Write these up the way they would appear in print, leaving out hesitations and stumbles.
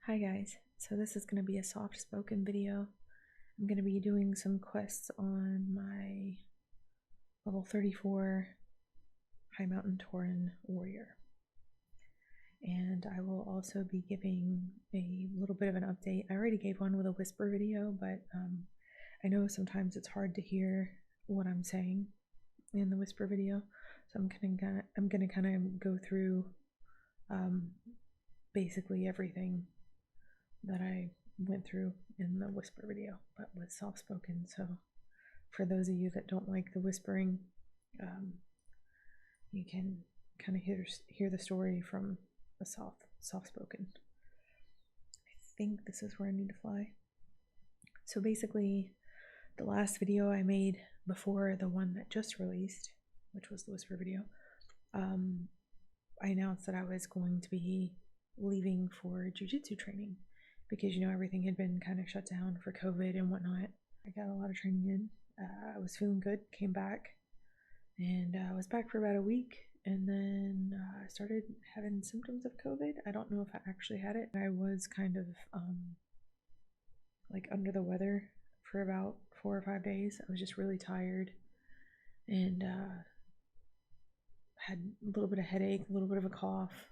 Hi guys, so this is going to be a soft spoken video. I'm going to be doing some quests on my level 34 Highmountain Tauren warrior. And I will also be giving a little bit of an update. I already gave one with a whisper video, but I know sometimes it's hard to hear what I'm saying in the whisper video. So I'm gonna kind of go through basically everything that I went through in the whisper video, but with soft spoken. So for those of you that don't like the whispering, you can kind of hear the story from a soft spoken. I think this is where I need to fly. So basically, the last video I made before the one that just released, which was the whisper video, I announced that I was going to be leaving for jiu-jitsu training because, you know, everything had been kind of shut down for COVID and whatnot. I got a lot of training in. I was feeling good, came back, and I was back for about a week, and then I started having symptoms of COVID. I don't know if I actually had it. I was kind of like under the weather for about 4 or 5 days. I was just really tired and had a little bit of headache, a little bit of a cough.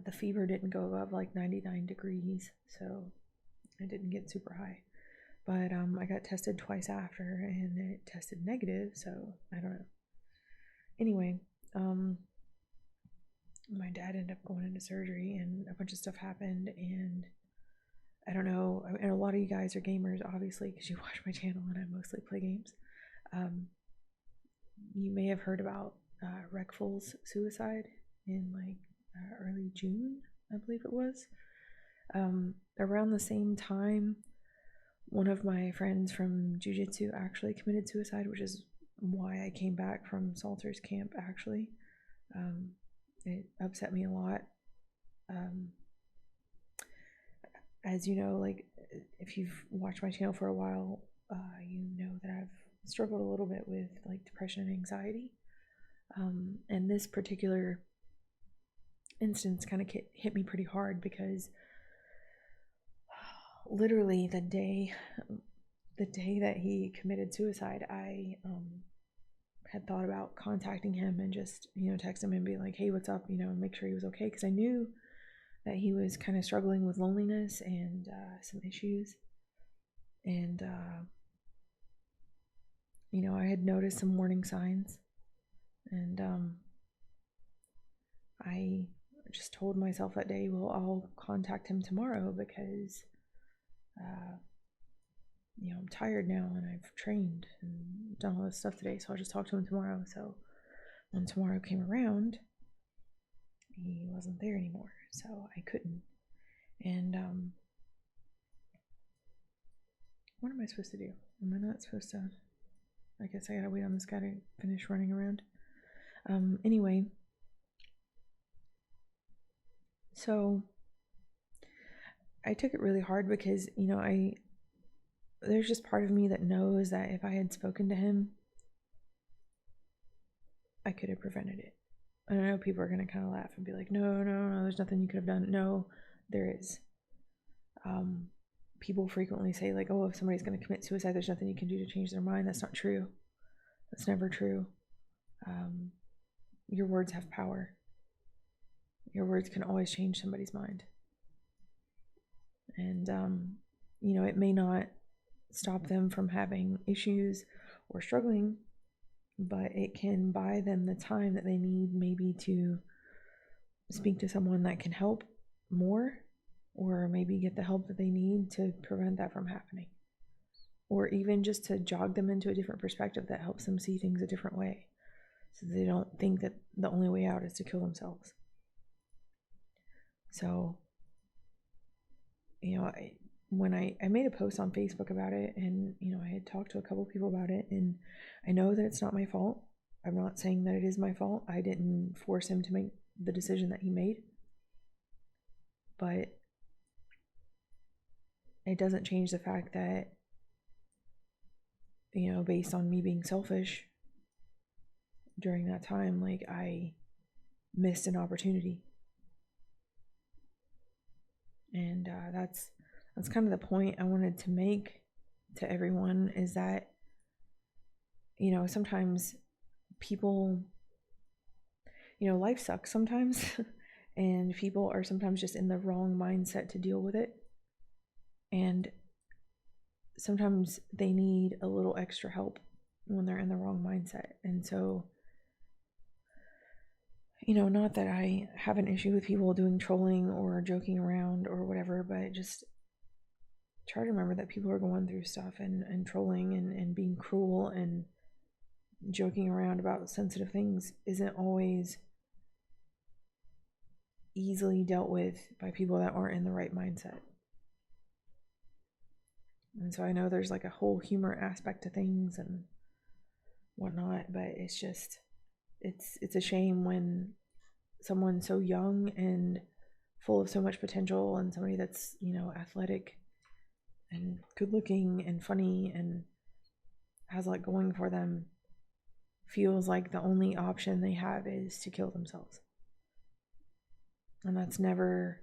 The fever didn't go above like 99 degrees, so I didn't get super high. But I got tested twice after, and it tested negative, so I don't know. Anyway, my dad ended up going into surgery, and a bunch of stuff happened, and I don't know. And a lot of you guys are gamers, obviously, because you watch my channel, and I mostly play games. You may have heard about Rekful's suicide in like early June, I believe it was. Around the same time, one of my friends from jiu-jitsu actually committed suicide, which is why I came back from Salter's camp, actually. It upset me a lot. As you know, like, if you've watched my channel for a while, you know that I've struggled a little bit with like depression and anxiety. And this particular instance kind of hit me pretty hard because literally the day that he committed suicide, I had thought about contacting him and just, you know, text him and be like, hey, what's up, you know, and make sure he was okay, because I knew that he was kind of struggling with loneliness and some issues. And you know, I had noticed some warning signs, and I just told myself that day, well, I'll contact him tomorrow because you know, I'm tired now and I've trained and done all this stuff today, so I'll just talk to him tomorrow. So when tomorrow came around, he wasn't there anymore, so I couldn't. And what am I supposed to do? Am I not supposed to? I guess I gotta wait on this guy to finish running around. Anyway, so I took it really hard because, you know, there's just part of me that knows that if I had spoken to him, I could have prevented it. I know people are gonna kind of laugh and be like, no, there's nothing you could have done. No, there is. People frequently say like, oh, if somebody's gonna commit suicide, there's nothing you can do to change their mind. That's not true. That's never true. Your words have power. Your words can always change somebody's mind. And you know, it may not stop them from having issues or struggling, but it can buy them the time that they need, maybe to speak to someone that can help more, or maybe get the help that they need to prevent that from happening, or even just to jog them into a different perspective that helps them see things a different way, so they don't think that the only way out is to kill themselves. So, you know, when I made a post on Facebook about it, and, you know, I had talked to a couple people about it, and I know that it's not my fault. I'm not saying that it is my fault. I didn't force him to make the decision that he made, but it doesn't change the fact that, you know, based on me being selfish during that time, like, I missed an opportunity. And that's kind of the point I wanted to make to everyone, is that, you know, sometimes people, you know, life sucks sometimes and people are sometimes just in the wrong mindset to deal with it. And sometimes they need a little extra help when they're in the wrong mindset. And so, you know, not that I have an issue with people doing trolling or joking around or whatever, but just try to remember that people are going through stuff, and trolling and being cruel and joking around about sensitive things isn't always easily dealt with by people that aren't in the right mindset. And so I know there's like a whole humor aspect to things and whatnot, but it's just, it's a shame when someone so young and full of so much potential, and somebody that's, you know, athletic and good looking and funny and has a lot going for them, feels like the only option they have is to kill themselves. And that's never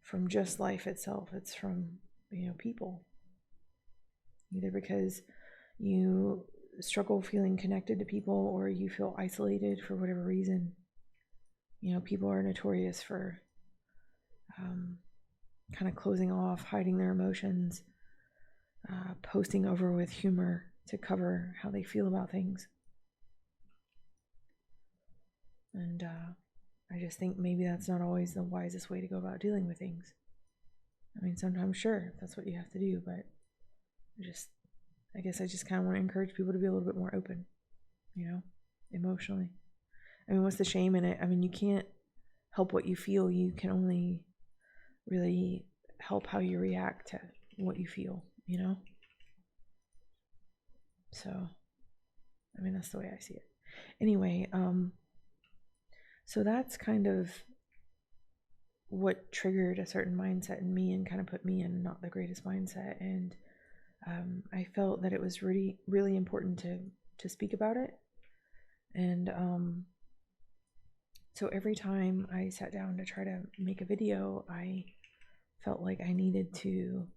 from just life itself. It's from, you know, people. Either because you struggle feeling connected to people, or you feel isolated for whatever reason. You know, people are notorious for kind of closing off, hiding their emotions, posting over with humor to cover how they feel about things. And I just think maybe that's not always the wisest way to go about dealing with things. I mean, sometimes, sure, that's what you have to do, but I guess I just kind of want to encourage people to be a little bit more open, you know, emotionally. I mean, what's the shame in it? I mean, you can't help what you feel. You can only really help how you react to what you feel, you know? So, I mean, that's the way I see it. Anyway, so that's kind of what triggered a certain mindset in me and kind of put me in not the greatest mindset. And I felt that it was really, really important to speak about it. And so every time I sat down to try to make a video, I felt like I needed to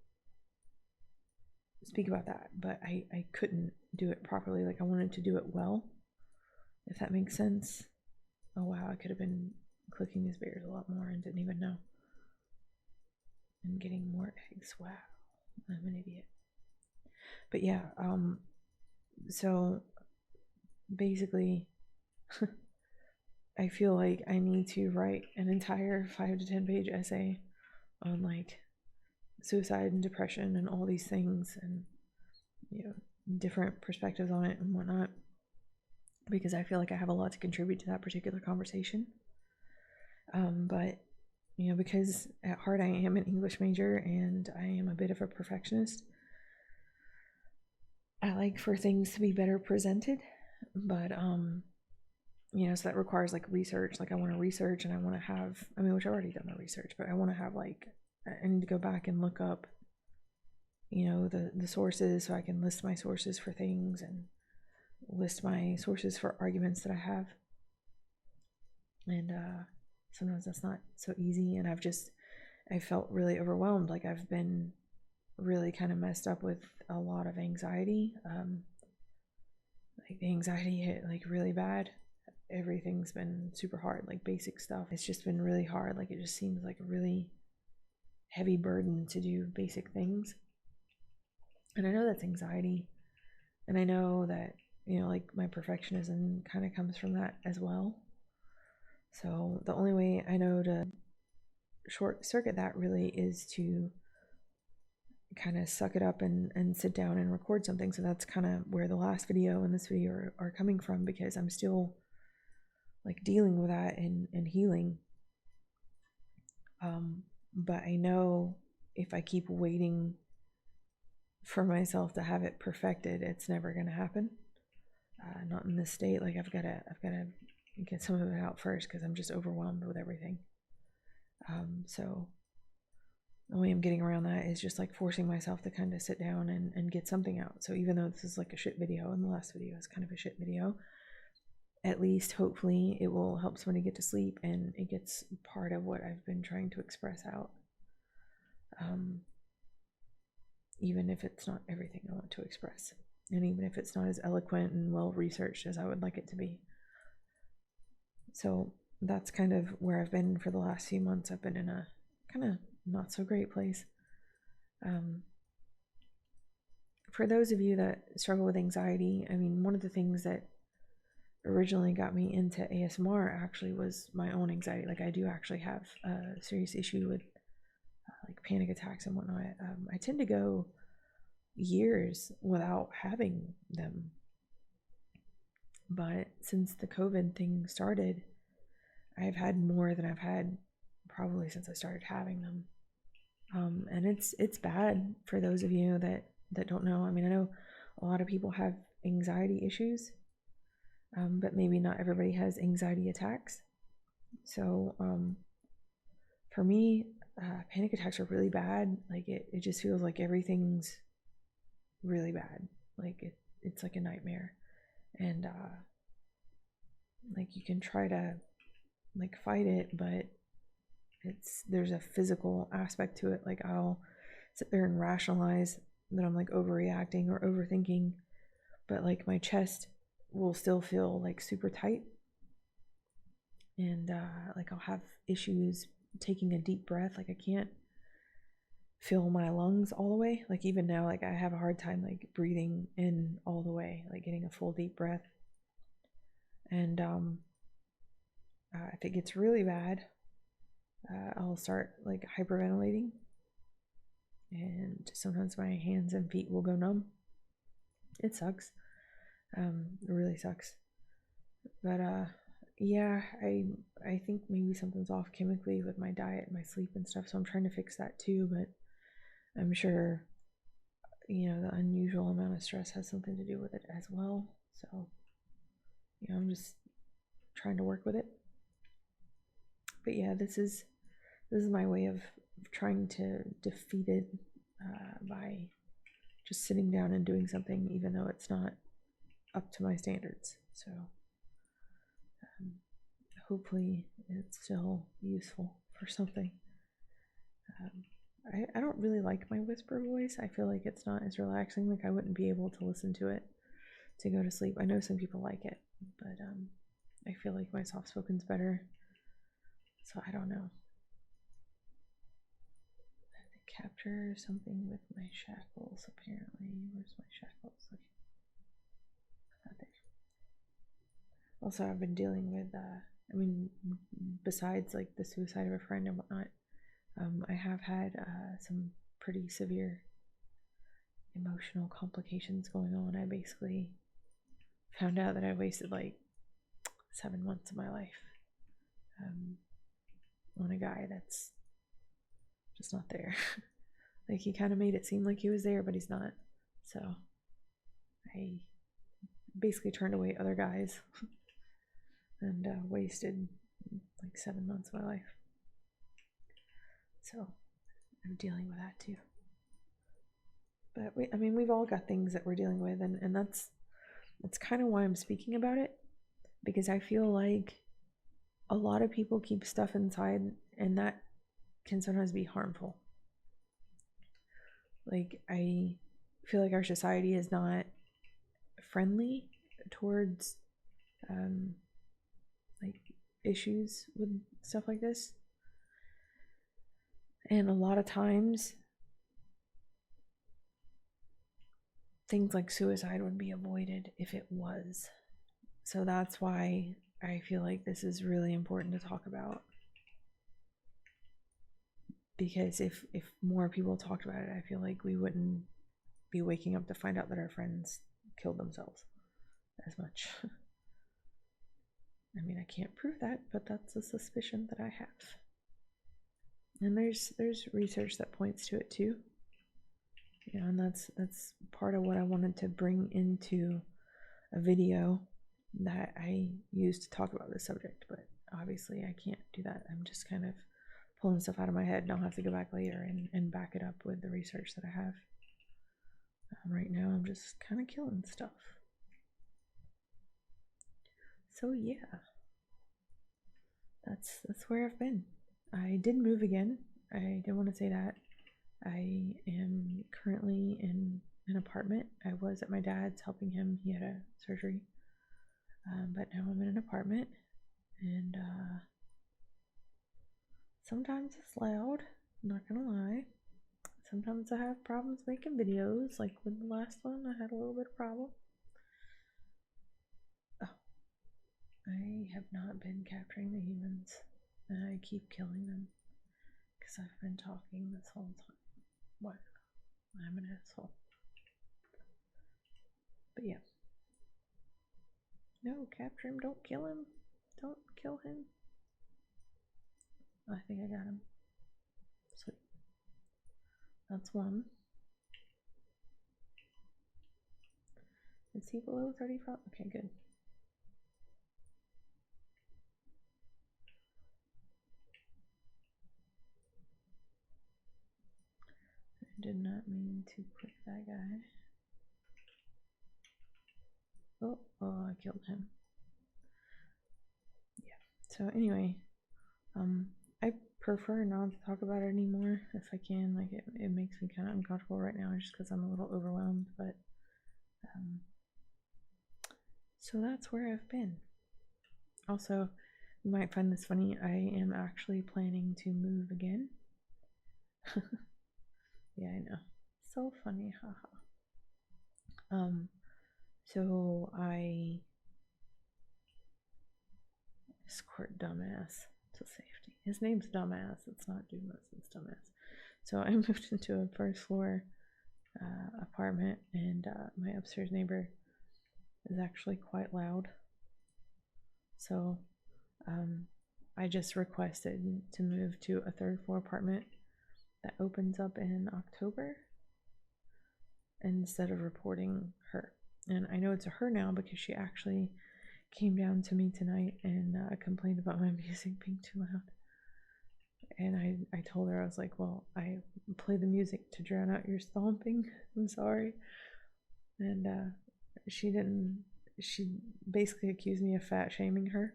speak about that, but I couldn't do it properly. Like, I wanted to do it well, if that makes sense. Oh wow, I could have been clicking these bears a lot more and didn't even know. And getting more eggs. Wow, I'm an idiot. But yeah, so basically I feel like I need to write an entire 5 to 10 page essay on like suicide and depression and all these things, and, you know, different perspectives on it and whatnot, because I feel like I have a lot to contribute to that particular conversation. But, you know, because at heart I am an English major and I am a bit of a perfectionist, I like for things to be better presented. But you know, so that requires like research. Like, I want to research, and I want to have, I mean, which I've already done the research, but I want to have like, I need to go back and look up, you know, the sources, so I can list my sources for things and list my sources for arguments that I have. And sometimes that's not so easy, and I felt really overwhelmed. Like, I've been really kind of messed up with a lot of anxiety. Like, the anxiety hit like really bad. Everything's been super hard, like basic stuff. It's just been really hard. Like, it just seems like a really heavy burden to do basic things. And I know that's anxiety. And I know that, you know, like, my perfectionism kind of comes from that as well. So the only way I know to short circuit that really is to kind of suck it up and sit down and record something. So that's kind of where the last video and this video are coming from, because I'm still like dealing with that and healing. But I know if I keep waiting for myself to have it perfected, it's never going to happen. Not in this state. Like, I've got to get some of it out first, because I'm just overwhelmed with everything. So the way I'm getting around that is just like forcing myself to kind of sit down and get something out. So even though this is like a shit video, and the last video is kind of a shit video, at least hopefully it will help somebody get to sleep, and it gets part of what I've been trying to express out. even if it's not everything I want to express, and even if it's not as eloquent and well researched as I would like it to be. So that's kind of where I've been for the last few months. I've been in a kind of not so great place. For those of you that struggle with anxiety, I mean, one of the things that originally got me into ASMR actually was my own anxiety. Like, I do actually have a serious issue with like panic attacks and whatnot. I tend to go years without having them, but since the COVID thing started, I've had more than I've had probably since I started having them. And it's bad for those of you that don't know. I mean, I know a lot of people have anxiety issues, but maybe not everybody has anxiety attacks. So for me, panic attacks are really bad. Like, it just feels like everything's really bad. Like, it's like a nightmare. And like, you can try to like fight it, but there's a physical aspect to it. Like, I'll sit there and rationalize that I'm like overreacting or overthinking, but like my chest will still feel like super tight, and like I'll have issues taking a deep breath. Like, I can't fill my lungs all the way. Like, even now, like I have a hard time like breathing in all the way, like getting a full deep breath. And if it gets really bad, I'll start like hyperventilating, and sometimes my hands and feet will go numb. It sucks. It really sucks. But yeah, I think maybe something's off chemically with my diet and my sleep and stuff, so I'm trying to fix that too. But I'm sure, you know, the unusual amount of stress has something to do with it as well. So, you know, I'm just trying to work with it. But yeah, this is my way of trying to defeat it by just sitting down and doing something, even though it's not up to my standards. So hopefully it's still useful for something. I don't really like my whisper voice. I feel like it's not as relaxing. Like, I wouldn't be able to listen to it to go to sleep. I know some people like it, but I feel like my soft spoken's better. So I don't know. I have to capture something with my shackles, apparently. Where's my shackles? Okay. Not there. Also, I've been dealing with, I mean, besides like the suicide of a friend and whatnot, I have had some pretty severe emotional complications going on. I basically found out that I wasted like 7 months of my life on a guy that's just not there. Like, he kind of made it seem like he was there, but he's not. So I basically turned away other guys and wasted like 7 months of my life. So I'm dealing with that too. But I mean, we've all got things that we're dealing with, and that's kind of why I'm speaking about it, because I feel like a lot of people keep stuff inside, and that can sometimes be harmful. Like, I feel like our society is not friendly towards like issues with stuff like this. And a lot of times things like suicide would be avoided if it was. So that's why I feel like this is really important to talk about. Because if more people talked about it, I feel like we wouldn't be waking up to find out that our friends killed themselves as much. I mean, I can't prove that, but that's a suspicion that I have. And there's research that points to it too. You know, and that's part of what I wanted to bring into a video that I used to talk about this subject, but obviously I can't do that. I'm just kind of pulling stuff out of my head, and I'll have to go back later and back it up with the research that I have. Right now I'm just kind of killing stuff. So yeah, that's where I've been. I did move again. I did want to say that. I am currently in an apartment. I was at my dad's helping him. He had a surgery. But now I'm in an apartment, and sometimes it's loud, I'm not gonna lie. Sometimes I have problems making videos, like with the last one, I had a little bit of problem. Oh, I have not been capturing the humans, and I keep killing them because I've been talking this whole time. What? I'm an asshole. But yeah. No, capture him, don't kill him. Don't kill him. I think I got him. Sweet. That's one. Is he below 35? Okay, good. I did not mean to click that guy. Oh, I killed him. Yeah. So anyway, I prefer not to talk about it anymore if I can. Like it makes me kind of uncomfortable right now just because I'm a little overwhelmed. But so that's where I've been. Also, you might find this funny. I am actually planning to move again. Yeah, I know. So funny, haha. So I escort dumbass to safety. His name's Dumbass. It's not Dumas, it's Dumbass. So I moved into a first floor apartment, and my upstairs neighbor is actually quite loud. So I just requested to move to a third floor apartment that opens up in October instead of reporting her. And I know it's a her now because she actually came down to me tonight and complained about my music being too loud. And I told her, I was like, well, I play the music to drown out your stomping. I'm sorry. And she basically accused me of fat shaming her,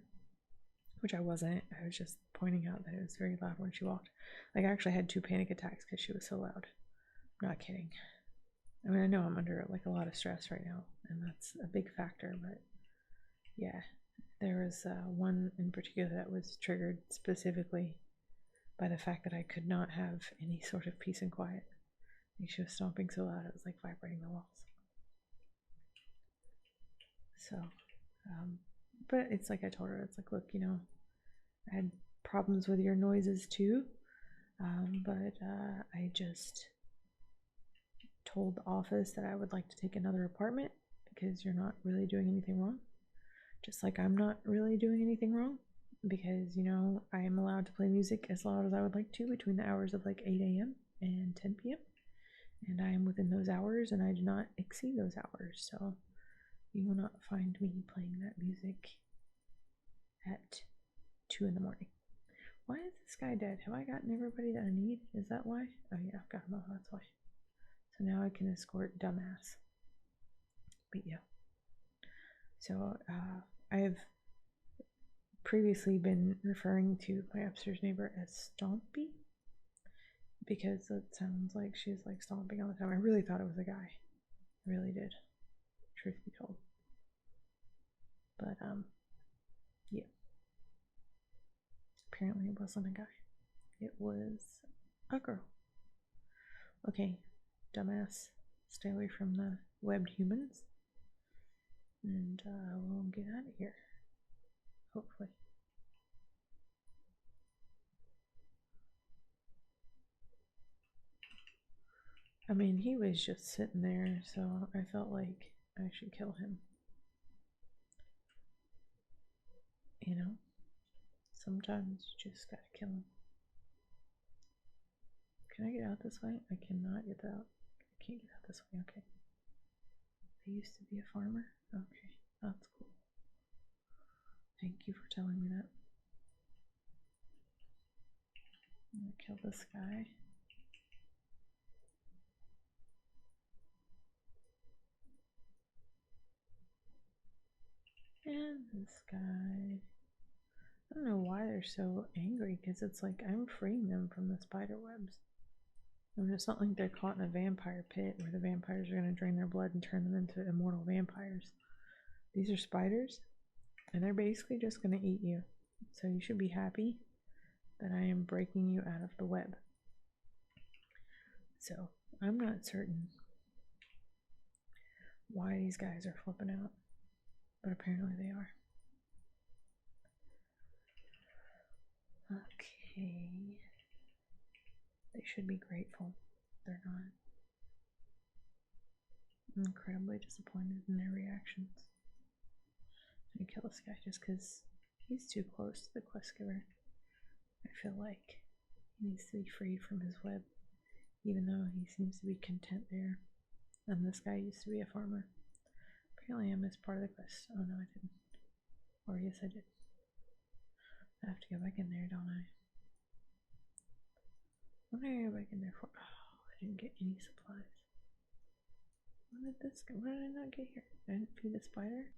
which I wasn't. I was just pointing out that it was very loud when she walked. Like, I actually had 2 panic attacks because she was so loud. I'm not kidding. I mean, I know I'm under like a lot of stress right now, and that's a big factor, but yeah, there was one in particular that was triggered specifically by the fact that I could not have any sort of peace and quiet. Like, she was stomping so loud it was like vibrating the walls. So, but it's like I told her, it's like, look, you know, I had problems with your noises too, but I just told the office that I would like to take another apartment because you're not really doing anything wrong. Just like I'm not really doing anything wrong because, you know, I am allowed to play music as loud as I would like to between the hours of like 8 a.m. and 10 p.m. And I am within those hours and I do not exceed those hours. So you will not find me playing that music at 2 in the morning. Why is this guy dead? Have I gotten everybody that I need? Is that why? Oh yeah, I've got him all, that's why. So now I can escort Dumbass. But yeah. So I've previously been referring to my upstairs neighbor as Stompy because it sounds like she's like stomping all the time. I really thought it was a guy. I really did. Truth be told. But yeah. Apparently it wasn't a guy. It was a girl. Okay, Dumbass, stay away from the webbed humans. And we'll get out of here. Hopefully. I mean, he was just sitting there, so I felt like I should kill him. You know? Sometimes you just gotta kill him. Can I get out this way? I cannot get out. I can't get out this way, okay. I used to be a farmer? Okay, that's cool. Thank you for telling me that. I'm gonna kill this guy. And this guy. I don't know why they're so angry, because it's like I'm freeing them from the spider webs. I mean, it's not like they're caught in a vampire pit where the vampires are going to drain their blood and turn them into immortal vampires. These are spiders, and they're basically just going to eat you. So you should be happy that I am breaking you out of the web. So I'm not certain why these guys are flipping out, but apparently they are. Okay. They should be grateful. They're not. I'm incredibly disappointed in their reactions. I'm gonna kill this guy just because he's too close to the quest giver. I feel like he needs to be freed from his web, even though he seems to be content there. And this guy used to be a farmer. Apparently I missed part of the quest. Oh no, I didn't. Or yes, I did. I have to go back in there, don't I? What did I go back in there for? Oh, I didn't get any supplies. What did this go? What did I not get here? I didn't feed the spider?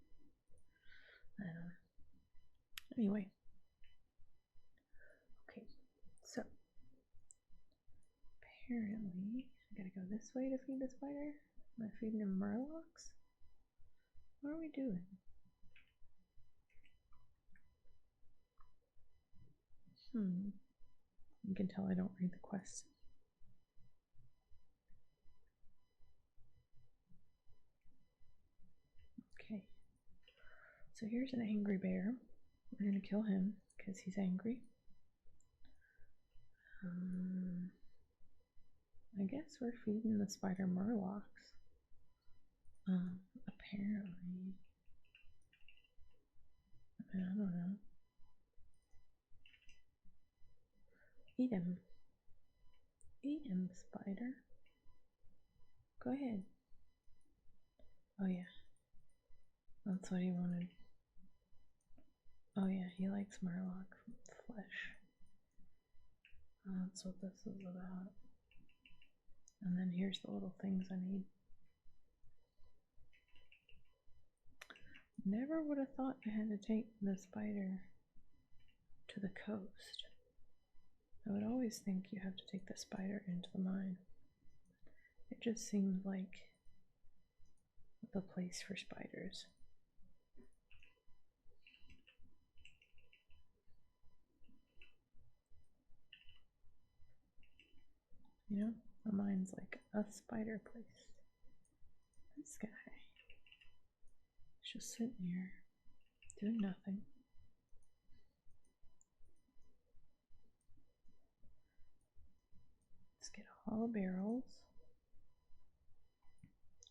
I don't know. Anyway. Okay, so apparently I gotta go this way to feed the spider. Am I feeding him murlocs? What are we doing? You can tell I don't read the quests. Okay. So here's an angry bear. We're gonna kill him because he's angry. I guess we're feeding the spider murlocs. Apparently. I don't know. Eat him. Eat him, spider. Go ahead. Oh yeah. That's what he wanted. Oh yeah, he likes murloc flesh. That's what this is about. And then here's the little things I need. Never would have thought I had to take the spider to the coast. I would always think you have to take the spider into the mine. It just seemed like the place for spiders. You know, a mine's like a spider place. This guy is just sitting here doing nothing. Let's get all the barrels.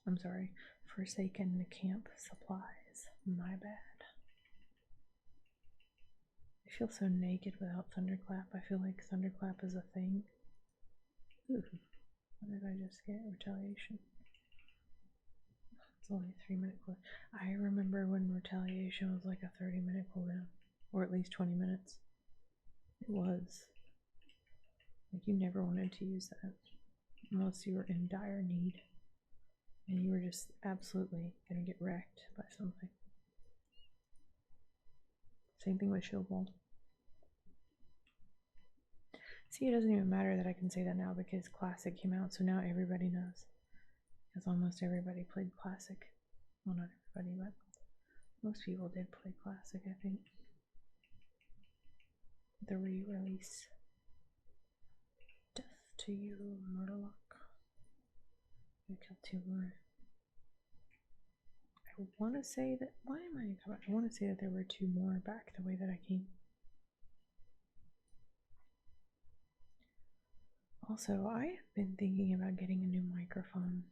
I'm sorry, forsaken camp supplies. My bad. I feel so naked without Thunderclap. I feel like Thunderclap is a thing. Ooh, what did I just get? Retaliation. It's only a 3-minute cooldown. I remember when Retaliation was like a 30-minute cooldown, or at least 20 minutes. It was. Like, you never wanted to use that unless you were in dire need and you were just absolutely gonna get wrecked by something. Same thing with Shield Wall. See, it doesn't even matter that I can say that now because Classic came out, so now everybody knows. Because almost everybody played Classic. Well, not everybody, but most people did play Classic, I think. The re-release. Death to you, Murloc. I killed 2 more. I want to say that. Why am I coming? I want to say that there were 2 more back the way that I came. Also, I have been thinking about getting a new microphone.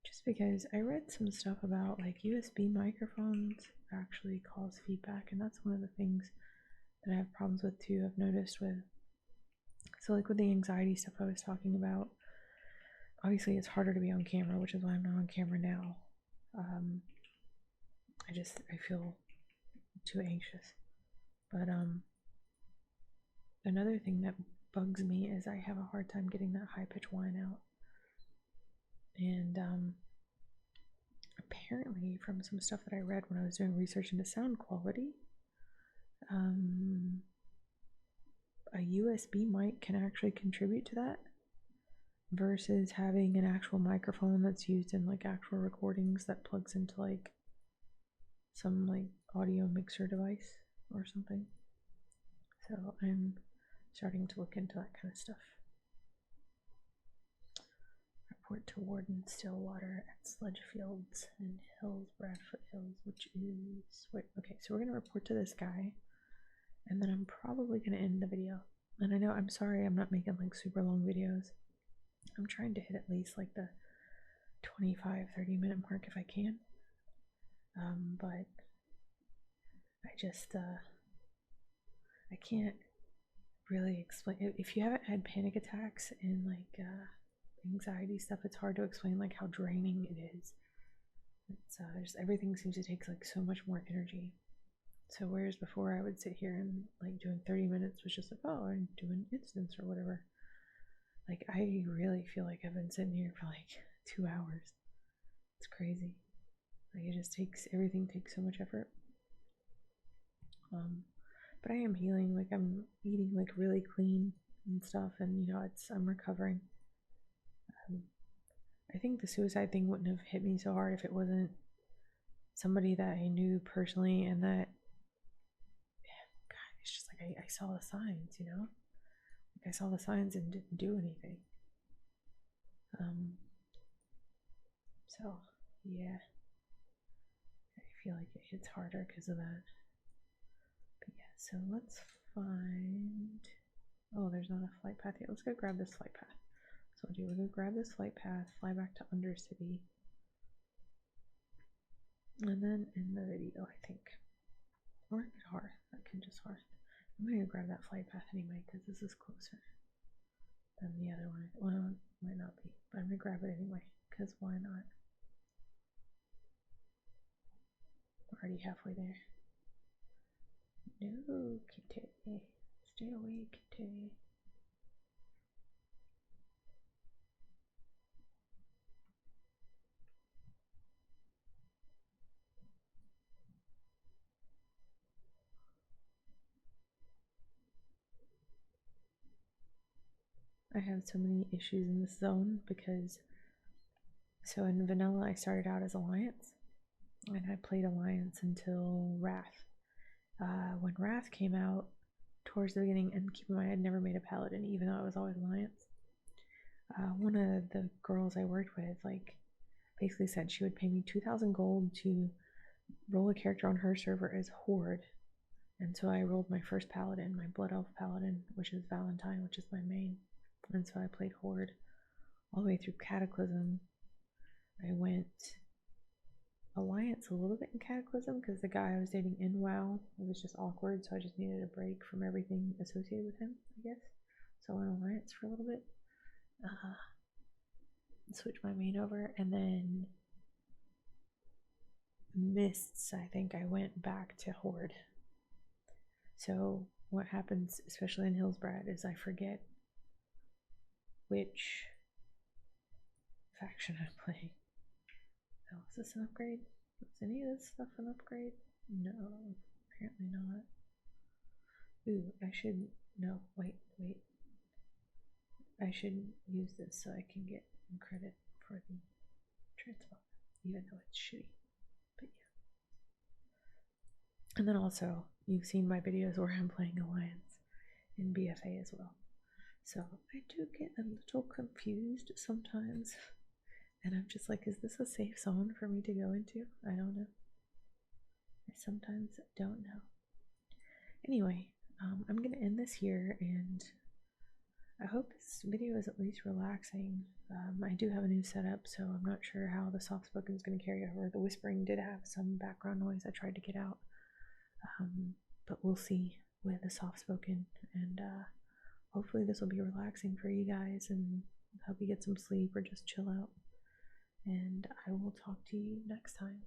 Just because I read some stuff about like USB microphones actually cause feedback, and that's one of the things that I have problems with too. I've noticed with. So like with the anxiety stuff I was talking about, obviously it's harder to be on camera, which is why I'm not on camera now. I feel too anxious. But another thing that bugs me is I have a hard time getting that high-pitched whine out. And apparently from some stuff that I read when I was doing research into sound quality, a USB mic can actually contribute to that. versus having an actual microphone that's used in like actual recordings that plugs into like some like audio mixer device or something. So I'm starting to look into that kind of stuff. Report to Warden Stillwater at Sledgefields and Hills, Bradfoot Hills, which is, wait, okay, so we're going to report to this guy, and then I'm probably going to end the video. And I know, I'm sorry I'm not making like super long videos. I'm trying to hit at least like the 25-30 minute mark if I can. But I just, I can't really explain. If you haven't had panic attacks and like anxiety stuff, it's hard to explain like how draining it is. It's just everything seems to take like so much more energy. So whereas before I would sit here and like doing 30 minutes was just like, oh, I'm doing instance or whatever. Like I really feel like I've been sitting here for like 2 hours. It's crazy. Like it just takes, everything takes so much effort. But I am healing. Like I'm eating like really clean and stuff, and you know, I'm recovering. I think the suicide thing wouldn't have hit me so hard if it wasn't somebody that I knew personally, and that, God, it's just like I saw the signs, you know? Like I saw the signs and didn't do anything. So, yeah. I feel like it hits harder because of that. But yeah, so let's find, oh, there's not a flight path yet. Let's go grab this flight path. So we'll go grab this flight path, fly back to Undercity, and then end the video, I think. Or Hearth. I can just Hearth. I'm gonna grab that flight path anyway because this is closer than the other one. Well, it might not be, but I'm gonna grab it anyway because why not? We're already halfway there. No, Kitty. Stay away, Kitty. I have so many issues in this zone because, so in vanilla I started out as Alliance, and I played Alliance until Wrath. When Wrath came out towards the beginning, and keep in mind I'd never made a Paladin even though I was always Alliance, one of the girls I worked with like basically said she would pay me 2,000 gold to roll a character on her server as Horde. And so I rolled my first Paladin, my Blood Elf Paladin, which is Valentine, which is my main. And so I played Horde all the way through Cataclysm. I went Alliance a little bit in Cataclysm because the guy I was dating in WoW, it was just awkward, so I just needed a break from everything associated with him, I guess. So I went Alliance for a little bit. Switched my main over, and then Mists, I think I went back to Horde. So what happens, especially in Hillsbrad, is I forget which faction I'm playing. Oh, is this an upgrade? Is any of this stuff an upgrade? No, apparently not. Ooh, I should, no, wait. I should use this so I can get credit for the transmog, even though it's shitty. But yeah. And then also, you've seen my videos where I'm playing Alliance in BFA as well. So I do get a little confused sometimes. And I'm just like, is this a safe zone for me to go into? I don't know. I sometimes don't know. Anyway, I'm going to end this here, and I hope this video is at least relaxing. I do have a new setup, so I'm not sure how the soft spoken is going to carry over. The whispering did have some background noise I tried to get out. But we'll see with the soft spoken, and hopefully this will be relaxing for you guys and help you get some sleep or just chill out. And I will talk to you next time.